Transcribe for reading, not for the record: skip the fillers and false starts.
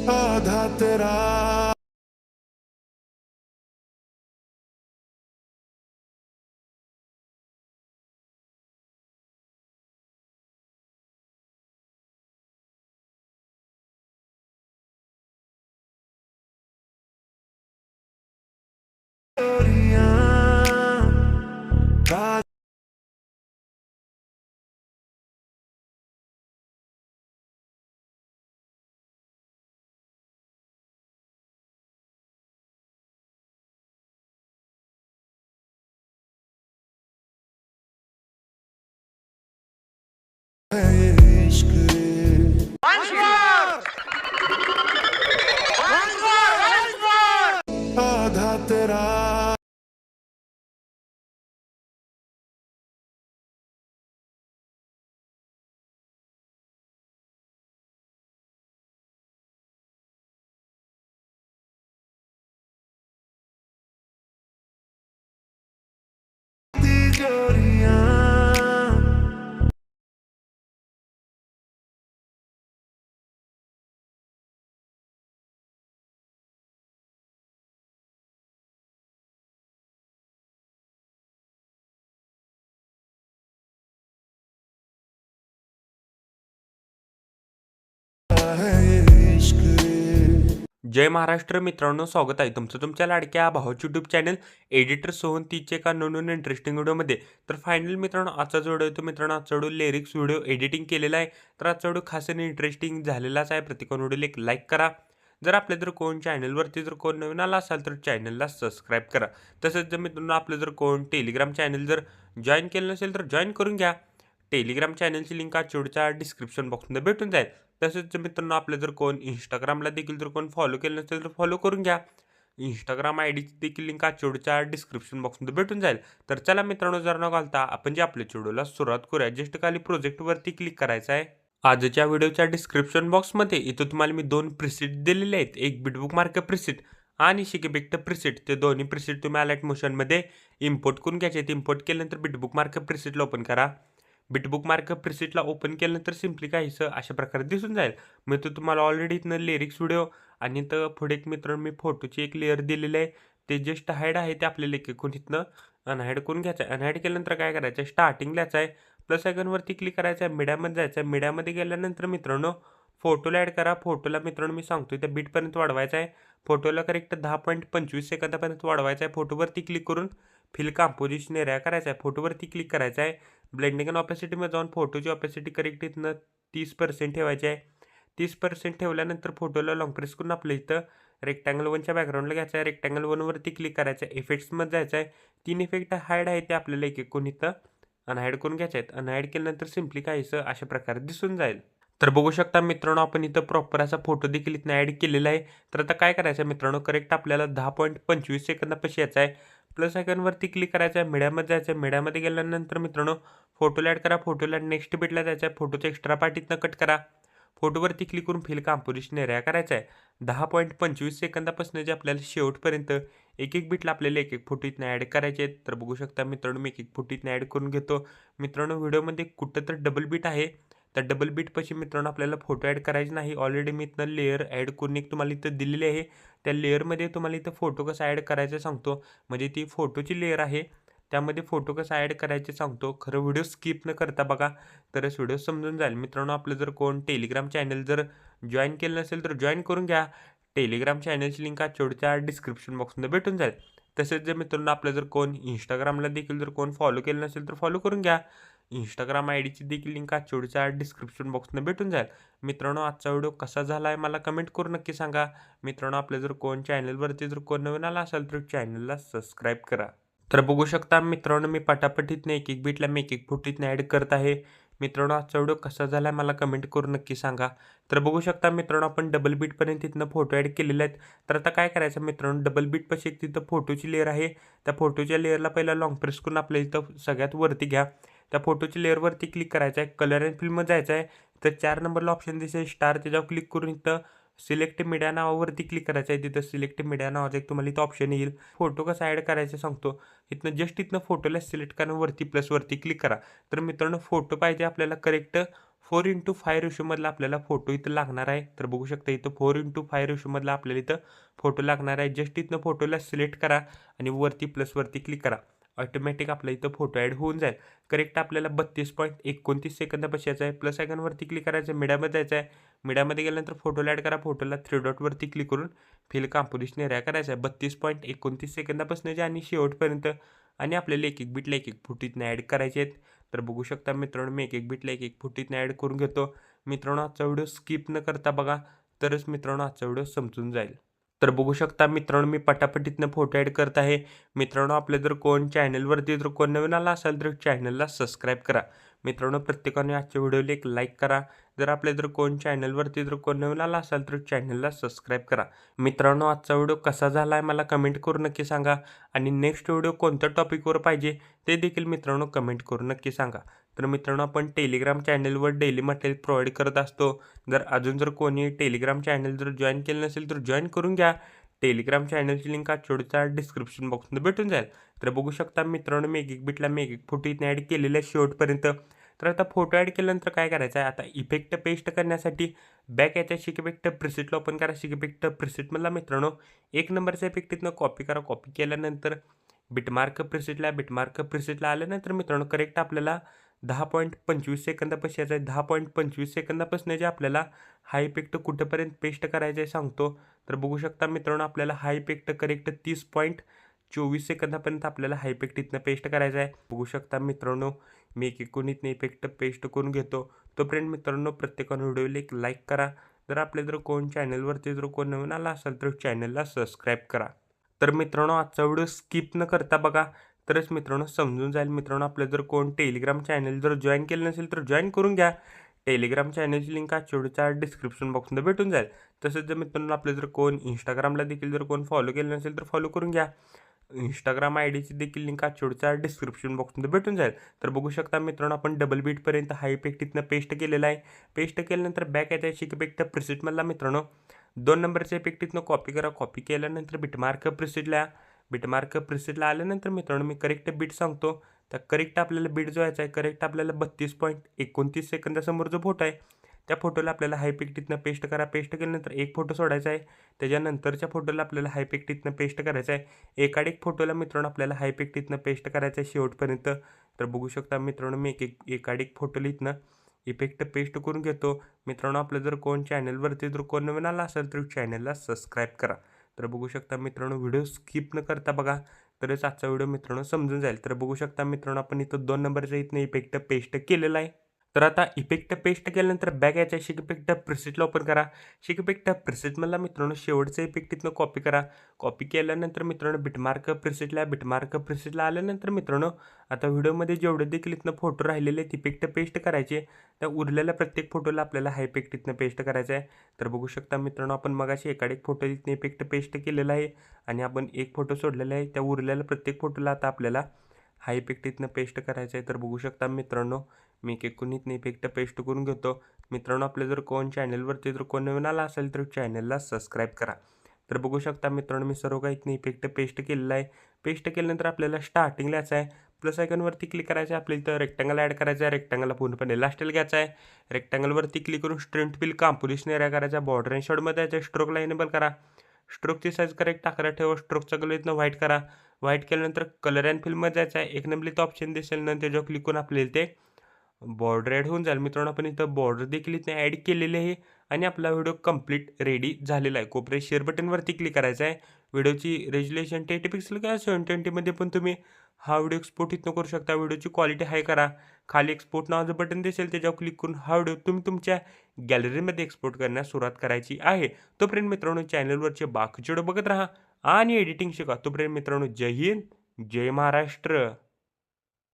आधा तेरा आधा तेरा तिजोरियां है ये इश्क। जय महाराष्ट्र मित्रांनो, स्वागत आहे तुमचं तुमच्या लाडक्या भावाच्या यूट्यूब चॅनल एडिटर सोहन तीचे एका नवीन इंटरेस्टिंग व्हिडिओमध्ये. तर फायनल मित्रांनो, आजचा जो व्हिडिओ आहे मित्रांनो, आजचा व्हिडिओ लिरिक्स व्हिडिओ एडिटिंग केलेला आहे. तर आजचा व्हिडिओ खास आणि इंटरेस्टिंग झालेलाच आहे. प्रत्येक व्हिडिओला एक लाईक करा. जर आपल्या जर कोण चॅनलवरती जर कोण नवीन आला असाल तर चॅनलला सबस्क्राईब करा. तसंच जर मित्रांनो आपलं जर कोण टेलिग्राम चॅनल जर जॉईन केलं नसेल तर जॉईन करून घ्या. टेलिग्राम चॅनलची लिंक आजच्या डिस्क्रिप्शन बॉक्समध्ये भेटून जाईल. तसेच मित्रांनो आपलं जर कोण इंस्टाग्रामला देखील जर कोण फॉलो केलं नसेल तर फॉलो करून घ्या. इंस्टाग्राम आयडीची देखील लिंक आजच्या डिस्क्रिप्शन बॉक्समध्ये भेटून जाईल. तर चला मित्रांनो, जर न घालता आपण जे आपल्या व्हिडिओला सुरुवात करूया. जस्ट खाली प्रोजेक्टवरती क्लिक करायचं आहे. आजच्या व्हिडिओच्या डिस्क्रिप्शन बॉक्समध्ये इथं तुम्हाला मी 2 प्रिसेट दिलेले आहेत. एक बिटबुक मार्क प्रिसेट आणि शिकेबेक्ट प्रिसेट. ते दोन्ही प्रिसेट तुम्ही अलाइट मोशनमध्ये इम्पोर्ट करून घ्यायचे आहेत. इम्पोर्ट केल्यानंतर बिटबुक मार्क प्रिसेटला ओपन करा. बिटबुक मार्क प्रिसेटला ओपन केल्यानंतर सिम्पली काहीसं अशा प्रकारे दिसून जाईल. मग तो तुम्हाला ऑलरेडी इथनं लिरिक्स व्हिडिओ आणि इथं पुढे एक मित्रांनो मी फोटोची एक लेअर दिलेली आहे. ते जस्ट हाईड आहे ते आपल्याला एक एकूण इथनं अनहाईड करून घ्यायचं आहे. अनहाईड केल्यानंतर काय करायचं आहे, स्टार्टिंग लिहायचं आहे. प्लस आयकॉनवरती क्लिक करायचं आहे. मीडियामध्ये जायचं आहे. मीडियामध्ये गेल्यानंतर मित्रांनो फोटोला ॲड करा. फोटोला मित्रांनो मी सांगतो त्या बीटपर्यंत वाढवायचा आहे. फोटोला करेक्ट 10.25 सेकंदापर्यंत वाढवायचा आहे. फोटोवरती क्लिक करून फिल कंपोजिशन एरिया करायचा आहे. फोटोवरती क्लिक करायचं आहे. ब्लेंडिंग अँड ऑपॅसिटीमध्ये जाऊन फोटोची ऑपॅसिटी करेक्ट इथनं 30% ठेवायची आहे. 30% ठेवल्यानंतर फोटोला लॉंग प्रेस करून आपल्या इथं रेक्टँगल 1च्या बॅकग्राऊंडला घ्यायचं आहे. रेक्टँगल 1वरती क्लिक करायचं आहे. इफेक्ट्समध्ये जायचं आहे. 3 इफेक्ट हाईड आहे ते आपल्याला एक एकूण इथं अनहाईड करून घ्यायचे आहेत. अनहाईड केल्यानंतर सिम्पली काहीसं अशा प्रकारे दिसून जाईल. तर बघू शकता मित्रांनो, आपण इथं प्रॉपर असा फोटो देखील इथनं ॲड केलेला आहे. तर आता काय करायचं आहे मित्रांनो, करेक्ट आपल्याला 10.25 सेकंदापाशी यायचं आहे. प्लस आयकॉनवरती क्लिक करायचं आहे. मीडियामध्ये जायचं आहे. मीडियामध्ये गेल्यानंतर मित्रांनो फोटोला ॲड करा. फोटोला नेक्स्ट बीटला जायचं आहे. फोटोचा एक्स्ट्रा पार्ट इथनं कट करा. फोटोवरती क्लिक करून फिल कंपोजिशन एरिया करायचा आहे. 10.25 सेकंदापासून जे आपल्याला शेवटपर्यंत एक एक बीटला आपल्याला एक एक फोटो इथनं ॲड करायचे आहेत. तर बघू शकता मित्रांनो, मी एक एक फोटो इथनं ॲड करून घेतो. मित्रांनो व्हिडिओमध्ये कुठं तर डबल बीट आहे. तर डबल बीटपाशी मित्रांनो आपल्याला फोटो ॲड करायचे नाही. ऑलरेडी मी इथनं लेअर ॲड करून एक तुम्हाला इथं दिलेली आहे. त्या लेअरमध्ये तुम्हाला इथं फोटो कसा ॲड करायचा सांगतो. म्हणजे ती फोटोची लेअर आहे. त्यामध्ये फोटो कसा ॲड करायचे सांगतो. खरं व्हिडिओ स्किप न करता बघा, तरच व्हिडिओ समजून जाईल. मित्रांनो आपलं जर कोण टेलिग्राम चॅनल जर जॉईन केलं नसेल तर जॉईन करून घ्या. टेलिग्राम चॅनलची लिंक आजच्या डिस्क्रिप्शन बॉक्समध्ये भेटून जाईल. तसेच जर मित्रांनो आपलं जर कोण इंस्टाग्रामला देखील जर कोण फॉलो केलं नसेल तर फॉलो करून घ्या. इंस्टाग्राम आयडीची देखील लिंक आजच्या डिस्क्रिप्शन बॉक्समध्ये भेटून जाईल. मित्रांनो आजचा व्हिडिओ कसा झाला आहे मला कमेंट करून नक्की सांगा. मित्रांनो आपल्या जर कोण चॅनलवरती जर कोण नवीन आला असेल तर चॅनलला सबस्क्राईब करा. तर बघू शकता मित्रांनो, मी पटापटीतनं एक एक बीटला मी एक एक फोटो इथनं ॲड करत आहे. मित्रांनो आजचा व्हिडिओ कसा झाला आहे मला कमेंट करून नक्की सांगा. तर बघू शकता मित्रांनो, आपण डबल बीटपर्यंत इथनं फोटो ॲड केलेले आहेत. तर आता काय करायचं मित्रांनो, डबल बीटपाशी एक तिथं फोटोची लेअर आहे. त्या फोटोच्या लेअरला पहिला लॉंग प्रेस करून आपल्या इथं सगळ्यात वरती घ्या. त्या फोटोच्या लेअरवरती क्लिक करायचं आहे. कलर अँड फिल्ममध्ये जायचं आहे. तर 4 नंबरला ऑप्शन दिसेल स्टार, त्याच्यावर क्लिक करून इथं सिलेक्ट मीडिया नावावरती क्लिक करायचं आहे. तिथं सिलेक्ट मीडिया नावाचं एक तुम्हाला इथं ऑप्शन येईल. फोटो कसा ॲड करायचा सांगतो. इथनं जस्ट इथनं फोटोला सिलेक्ट करा, वरती प्लसवरती क्लिक करा. तर मित्रांनो फोटो पाहिजे आपल्याला करेक्ट 4:5 रेशोमधला आपल्याला फोटो इथं लागणार आहे. तर बघू शकता इथं 4:5 रेशोमधला आपल्याला इथं फोटो लागणार आहे. जस्ट इथनं फोटोला सिलेक्ट करा आणि वरती प्लसवरती क्लिक करा. ऑटोमॅटिक आपला इथं फोटो ॲड होऊन जाईल. करेक्ट आपल्याला 32.29 सेकंद बसायचं आहे. प्लस आयकॉनवरती क्लिक करायचं, मीडियामध्ये जायचं आहे. मीडियामध्ये गेल्यानंतर फोटोला ॲड करा. फोटोला 3 डॉटवरती क्लिक करून फिल कंपोझिशन एरिया करायचा आहे. 32.29 सेकंदापासून आणि शेवटपर्यंत आणि आपल्याला एक एक बिटला एक एक फुट इथनं ॲड करायचे आहेत. तर बघू शकता मित्रांनो, मी एक एक बिटला एक एक फुट इथनं ॲड करून घेतो. मित्रांनो, आजचा व्हिडिओ स्किप न करता बघा, तरच मित्रांनो आजचा व्हिडिओ समजून जाईल. तर बघू शकता मित्रांनो, मी पटापट इथनं फोटो ॲड करत आहे. मित्रांनो, आपल्या जर कोण चॅनलवरती जर कोण नवीन आला असेल तर चॅनलला सबस्क्राईब करा. मित्रांनो, प्रत्येकाने आजच्या व्हिडिओला एक लाईक करा. जर आपल्या जर कोण चॅनलवरती जर कोण नवीन आला असेल तर चॅनलला सबस्क्राईब करा. मित्रांनो, आजचा व्हिडिओ कसा झाला आहे मला कमेंट करून नक्की सांगा आणि नेक्स्ट व्हिडिओ कोणत्या टॉपिकवर पाहिजे ते देखील मित्रांनो कमेंट करून नक्की सांगा. तर मित्रांनो, आपण टेलिग्राम चॅनलवर डेली मटेरियल प्रोव्हाइड करत असतो. अजून जर कोणी टेलिग्राम चॅनल जर जॉईन केलं नसेल तर जॉईन करून घ्या. टेलिग्राम चॅनलची लिंक आजच्या डिस्क्रिप्शन बॉक्समध्ये भेटून जाईल. तर बघू शकता मित्रांनो, मी एक एक बिटला मी एक एक फोटो इथे ॲड केलेला आहे शेवटपर्यंत. तर आता फोटो ॲड केल्यानंतर काय करायचं आहे, आता इफेक्ट पेस्ट करण्यासाठी बॅक याच्या शिक इफेक्ट प्रिसेटला ओपन करा. शिक इफेक्ट प्रिसेटमधला मित्रांनो 1 नंबरचा इफेक्ट इथनं कॉपी करा. कॉपी केल्यानंतर बिटमार्क प्रिसेटला आल्यानंतर मित्रांनो करेक्ट आपल्याला 10.25 सेकंदापाशी यायचं आहे. 10.25 सेकंदापासून जे आपल्याला हा इफेक्ट कुठेपर्यंत पेस्ट करायचा आहे सांगतो. तर बघू शकता मित्रांनो, आपल्याला हा इफेक्ट करेक्ट 30.24 सेकंदापर्यंत आपल्याला हा इफेक्ट इथनं पेस्ट करायचा आहे. बघू शकता मित्रांनो, मी एक एकूण इथनं इफेक्ट पेस्ट करून घेतो. तोपर्यंत मित्रांनो, प्रत्येकानं व्हिडिओला एक लाईक करा. जर कोण चॅनलवरती जर कोण नवीन आला असेल तर चॅनलला सबस्क्राईब करा. तर मित्रांनो, आजचा व्हिडिओ स्किप न करता बघा, तरच मित्रांनो समजून जाईल. मित्रांनो, आपलं जर कोण टेलिग्राम चॅनल जर जॉईन केलं नसेल तर जॉईन करून घ्या. टेलिग्राम चॅनलची लिंक आजच्या डिस्क्रिप्शन बॉक्समध्ये भेटून जाईल. तसंच जर मित्रांनो, आपलं जर कोण इंस्टाग्रामला देखील जर कोण फॉलो केलं नसेल तर फॉलो करून घ्या. इंस्टाग्राम आयडीची देखील लिंक आजच्या डिस्क्रिप्शन बॉक्समध्ये भेटून जाईल. तर बघू शकता मित्रांनो, आपण डबल बीटपर्यंत हा इफेक्ट इथनं पेस्ट केलेला आहे. पेस्ट केल्यानंतर बॅक येते शिक इफेक्ट प्रिसेटमधला मित्रांनो 2 नंबरचा इफेक्ट इथनं कॉपी करा. कॉपी केल्यानंतर बिटमार्क प्रिसेटला आल्यानंतर मित्रांनो मी करेक्ट बीट सांगतो. तर करेक्ट आपल्याला बीट जो यायचा आहे, करेक्ट आपल्याला 32.29 सेकंदासमोर जो फोटो आहे त्या फोटोला आपल्याला हा इफेक्ट इथनं पेस्ट करा. पेस्ट केल्यानंतर एक फोटो सोडायचा आहे. त्याच्यानंतरच्या फोटोला आपल्याला हा इफेक्ट इथनं पेस्ट करायचा आहे. एकाड फोटोला मित्रांनो आपल्याला हा इफेक्ट इथनं पेस्ट करायचा आहे शेवटपर्यंत. तर बघू शकता मित्रांनो, मी एकाड फोटोला इथनं इफेक्ट पेस्ट करून घेतो. मित्रांनो, आपलं जर कोण चॅनलवरती जर कोण नवीन आला असेल तर चॅनलला सबस्क्राईब करा. तर बघू शकता मित्रांनो, व्हिडिओ स्किप न करता बघा, तरच आजचा व्हिडिओ मित्रांनो समजून जाईल. तर बघू शकता मित्रांनो, आपण इथं 2 नंबरचा इथनं इफेक्ट पेस्ट केलेला आहे. तर आता इफेक्ट पेस्ट केल्यानंतर बॅक यायचा शिक इफेक्ट प्रिसेटला ओपन करा. शिक इफेक्ट प्रिसेटमधला मित्रांनो शेवटचा इफेक्ट इथनं कॉपी करा. कॉपी केल्यानंतर मित्रांनो बिटमार्क प्रिसेटला आल्यानंतर मित्रांनो आता व्हिडिओमध्ये जेवढे देखील इथनं फोटो राहिलेले आहेत इफेक्ट पेस्ट करायचे, त्या उरलेल्या प्रत्येक फोटोला आपल्याला हा इफेक्ट इथनं पेस्ट करायचा आहे. तर बघू शकता मित्रांनो, आपण मगाशी एकाड फोटो इथनं इफेक्ट पेस्ट केलेला आहे आणि आपण एक फोटो सोडलेला आहे. त्या उरलेल्या प्रत्येक फोटोला आता आपल्याला हा इफेक्ट इथनं पेस्ट करायचा आहे. तर बघू शकता मित्रांनो, मी एकूण इथनं इफेक्ट पेस्ट करून घेतो. मित्रांनो, आपलं जर कोण चॅनलवरती जर कोण नवीन आला असेल तर चॅनलला सबस्क्राईब करा. तर बघू शकता मित्रांनो, मी सर्व काही इथनं इफेक्ट पेस्ट केलेला आहे. पेस्ट केल्यानंतर आपल्याला स्टार्टिंगला यायचं आहे. प्लस आयकॉनवरती क्लिक करायचं आहे. आपल्याला इथं रेक्टँगल ॲड करायचा आहे. रेक्टँगलला पूर्णपणे लास्टला घ्यायचा आहे. रेक्टँगलवरती क्लिक करून स्ट्रेंथ फिल कंपोझिशन एरिया करायचा. बॉर्डर अँड शेडमध्ये यायचं. स्ट्रोकला इनेबल करा. स्ट्रोकची साईज करेक्ट 11 ठेवा. स्ट्रोकचा कलर इथनं व्हाईट करा. व्हाईट केल्यानंतर कलर अँड फिलमध्ये जायचं आहे. एक नंबर इथं ऑप्शन दिसेल, नंतर त्याच्यावर क्लिक करून आपल्याला ते बॉर्डर ॲड होऊन जाईल. मित्रांनो, आपण इथं बॉर्डर देखील इथं ॲड केलेली आहे आणि आपला व्हिडिओ कंप्लीट रेडी झालेला आहे. कोपऱ्यात शेअर बटनवरती क्लिक करायचं आहे. व्हिडिओची रेजोल्युशन 1080 पिक्सल किंवा 720मध्ये पण तुम्ही हा व्हिडिओ एक्सपोर्ट इथनं करू शकता. व्हिडिओची क्वालिटी हाय करा. खाली एक्सपोर्ट नावाचं बटन दिसेल, त्याच्यावर क्लिक करून हा व्हिडिओ तुम्ही तुमच्या गॅलरीमध्ये एक्सपोर्ट करण्यास सुरुवात करायची आहे. तोपर्यंत मित्रांनो, चॅनलवरचे बाकीचे व्हिडिओ बघत राहा आणि एडिटिंग शिका. तोपर्यंत मित्रांनो, जय हिंद, जय महाराष्ट्र.